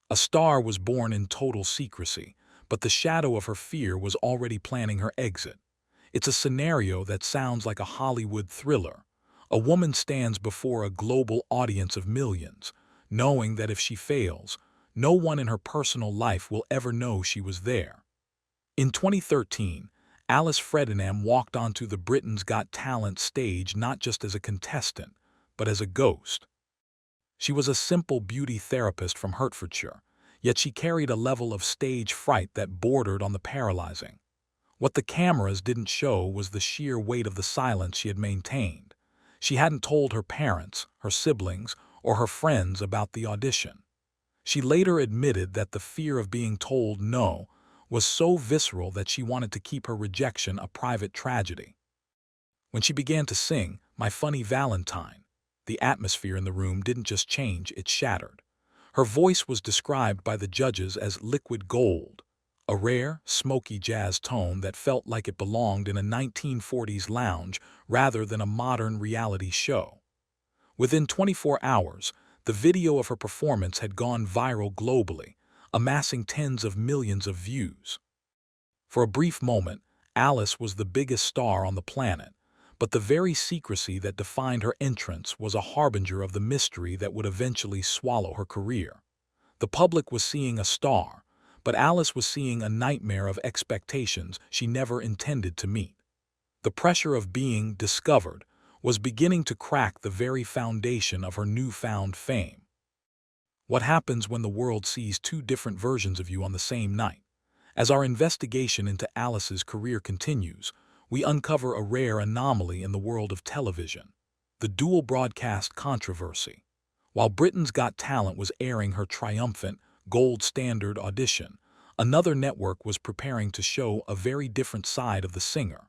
A star was born in total secrecy, but the shadow of her fear was already planning her exit. It's a scenario that sounds like a Hollywood thriller. A woman stands before a global audience of millions, knowing that if she fails, no one in her personal life will ever know she was there. In 2013, Alice Fredenham walked onto the Britain's Got Talent stage not just as a contestant, but as a ghost. She was a simple beauty therapist from Hertfordshire, yet she carried a level of stage fright that bordered on the paralyzing. What the cameras didn't show was the sheer weight of the silence she had maintained. She hadn't told her parents, her siblings, or her friends about the audition. She later admitted that the fear of being told no was so visceral that she wanted to keep her rejection a private tragedy. When she began to sing My Funny Valentine, the atmosphere in the room didn't just change, it shattered. Her voice was described by the judges as liquid gold, a rare, smoky jazz tone that felt like it belonged in a 1940s lounge rather than a modern reality show. Within 24 hours, the video of her performance had gone viral globally, amassing tens of millions of views. For a brief moment, Alice was the biggest star on the planet, but the very secrecy that defined her entrance was a harbinger of the mystery that would eventually swallow her career. The public was seeing a star, but Alice was seeing a nightmare of expectations she never intended to meet. The pressure of being discovered was beginning to crack the very foundation of her newfound fame. What happens when the world sees two different versions of you on the same night? As our investigation into Alice's career continues, we uncover a rare anomaly in the world of television: the dual broadcast controversy. While Britain's Got Talent was airing her triumphant, gold standard audition, another network was preparing to show a very different side of the singer.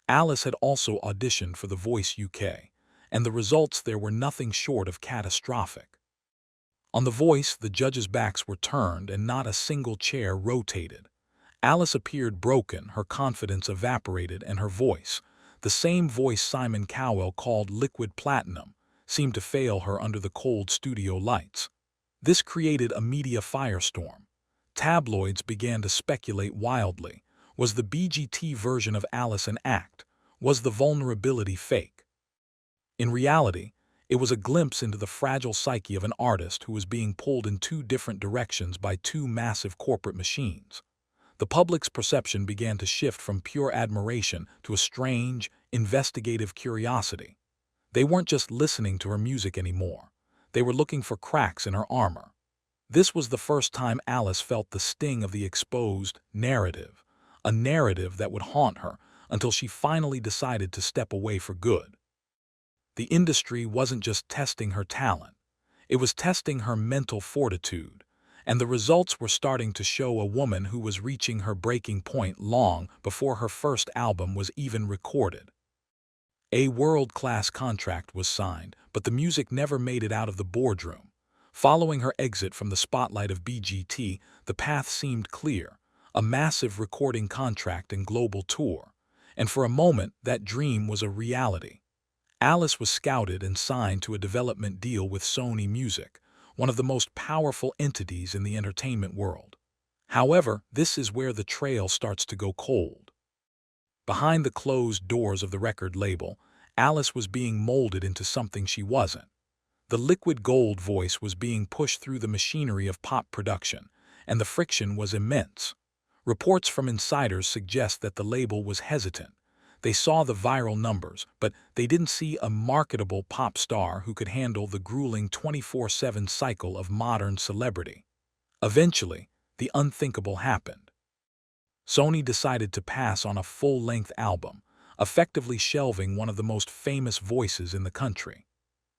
Alice had also auditioned for The Voice UK, and the results there were nothing short of catastrophic. On The Voice, the judges' backs were turned and not a single chair rotated. Alice appeared broken, her confidence evaporated, and her voice, the same voice Simon Cowell called liquid platinum, seemed to fail her under the cold studio lights. This created a media firestorm. Tabloids began to speculate wildly. Was the BGT version of Alice an act? Was the vulnerability fake? In reality, it was a glimpse into the fragile psyche of an artist who was being pulled in two different directions by two massive corporate machines. The public's perception began to shift from pure admiration to a strange, investigative curiosity. They weren't just listening to her music anymore. They were looking for cracks in her armor. This was the first time Alice felt the sting of the exposed narrative, a narrative that would haunt her until she finally decided to step away for good. The industry wasn't just testing her talent, it was testing her mental fortitude, and the results were starting to show a woman who was reaching her breaking point long before her first album was even recorded. A world-class contract was signed, but the music never made it out of the boardroom. Following her exit from the spotlight of BGT, the path seemed clear: a massive recording contract and global tour. And for a moment, that dream was a reality. Alice was scouted and signed to a development deal with Sony Music, one of the most powerful entities in the entertainment world. However, this is where the trail starts to go cold. Behind the closed doors of the record label, Alice was being molded into something she wasn't. The liquid gold voice was being pushed through the machinery of pop production, and the friction was immense. Reports from insiders suggest that the label was hesitant. They saw the viral numbers, but they didn't see a marketable pop star who could handle the grueling 24/7 cycle of modern celebrity. Eventually, the unthinkable happened. Sony decided to pass on a full-length album, effectively shelving one of the most famous voices in the country.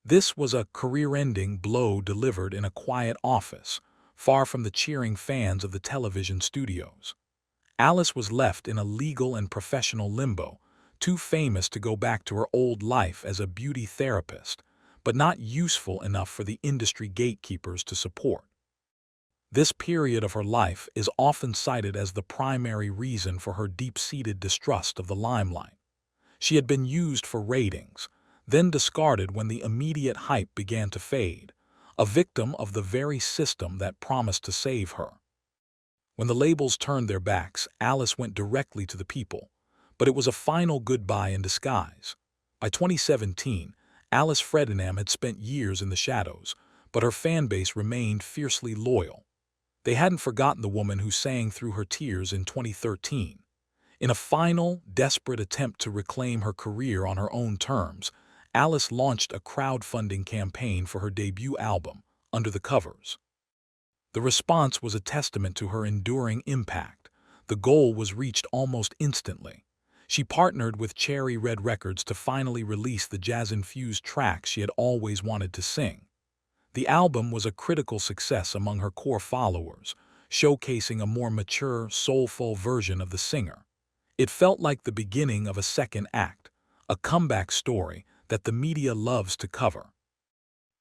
This was a career-ending blow delivered in a quiet office, far from the cheering fans of the television studios. Alice was left in a legal and professional limbo, too famous to go back to her old life as a beauty therapist, but not useful enough for the industry gatekeepers to support. This period of her life is often cited as the primary reason for her deep-seated distrust of the limelight. She had been used for ratings, then discarded when the immediate hype began to fade, a victim of the very system that promised to save her. When the labels turned their backs, Alice went directly to the people, but it was a final goodbye in disguise. By 2017, Alice Fredenham had spent years in the shadows, but her fan base remained fiercely loyal. They hadn't forgotten the woman who sang through her tears in 2013. In a final, desperate attempt to reclaim her career on her own terms, Alice launched a crowdfunding campaign for her debut album, Under the Covers. The response was a testament to her enduring impact. The goal was reached almost instantly. She partnered with Cherry Red Records to finally release the jazz-infused tracks she had always wanted to sing. The album was a critical success among her core followers, showcasing a more mature, soulful version of the singer. It felt like the beginning of a second act, a comeback story that the media loves to cover.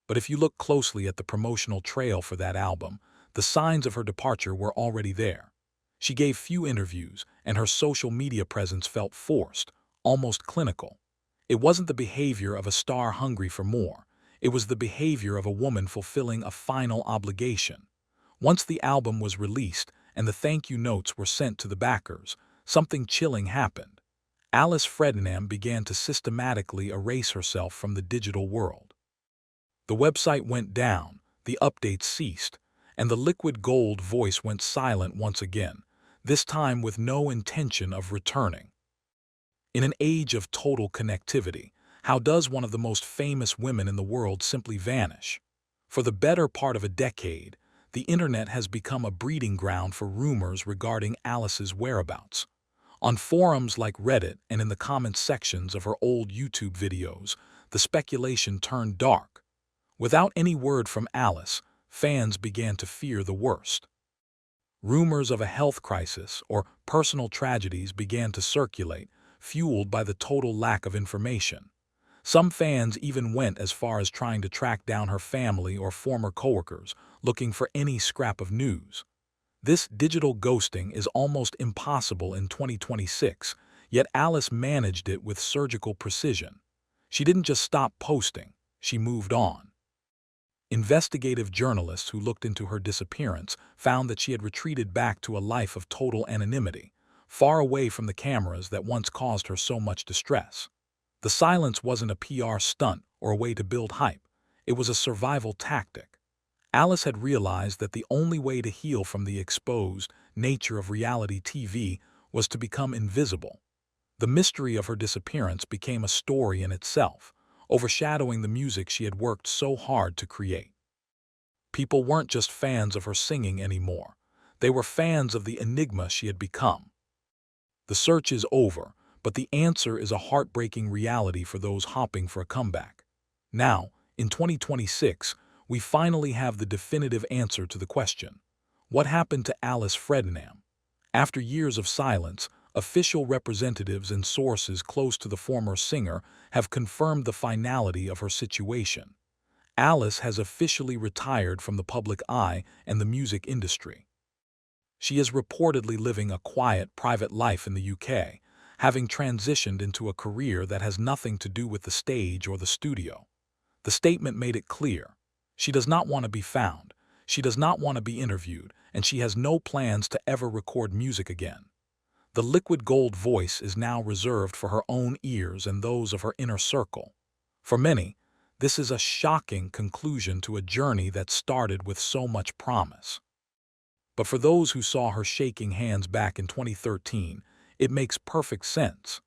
But if you look closely at the promotional trail for that album, the signs of her departure were already there. She gave few interviews, and her social media presence felt forced, almost clinical. It wasn't the behavior of a star hungry for more. It was the behavior of a woman fulfilling a final obligation. Once the album was released and the thank you notes were sent to the backers, something chilling happened. Alice Fredenham began to systematically erase herself from the digital world. The website went down, the updates ceased, and the liquid gold voice went silent once again, this time with no intention of returning. In an age of total connectivity, how does one of the most famous women in the world simply vanish? For the better part of a decade, the internet has become a breeding ground for rumors regarding Alice's whereabouts. On forums like Reddit and in the comments sections of her old YouTube videos, the speculation turned dark. Without any word from Alice, fans began to fear the worst. Rumors of a health crisis or personal tragedies began to circulate, fueled by the total lack of information. Some fans even went as far as trying to track down her family or former coworkers, looking for any scrap of news. This digital ghosting is almost impossible in 2026, yet Alice managed it with surgical precision. She didn't just stop posting, she moved on. Investigative journalists who looked into her disappearance found that she had retreated back to a life of total anonymity, far away from the cameras that once caused her so much distress. The silence wasn't a PR stunt or a way to build hype. It was a survival tactic. Alice had realized that the only way to heal from the exposed nature of reality TV was to become invisible. The mystery of her disappearance became a story in itself, overshadowing the music she had worked so hard to create. People weren't just fans of her singing anymore. They were fans of the enigma she had become. The search is over, but the answer is a heartbreaking reality for those hoping for a comeback. Now, in 2026, we finally have the definitive answer to the question. What happened to Alice Fredenham? After years of silence, official representatives and sources close to the former singer have confirmed the finality of her situation. Alice has officially retired from the public eye and the music industry. She is reportedly living a quiet, private life in the UK, having transitioned into a career that has nothing to do with the stage or the studio. The statement made it clear. She does not want to be found, she does not want to be interviewed, and she has no plans to ever record music again. The liquid gold voice is now reserved for her own ears and those of her inner circle. For many, this is a shocking conclusion to a journey that started with so much promise. But for those who saw her shaking hands back in 2013, it makes perfect sense.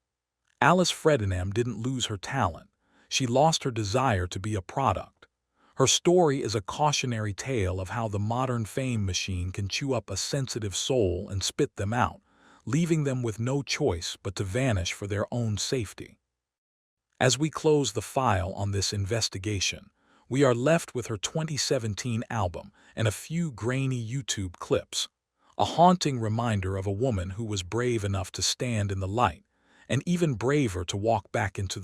Alice Fredenham didn't lose her talent. She lost her desire to be a product. Her story is a cautionary tale of how the modern fame machine can chew up a sensitive soul and spit them out, leaving them with no choice but to vanish for their own safety. As we close the file on this investigation, we are left with her 2017 album and a few grainy YouTube clips, a haunting reminder of a woman who was brave enough to stand in the light, and even braver to walk back into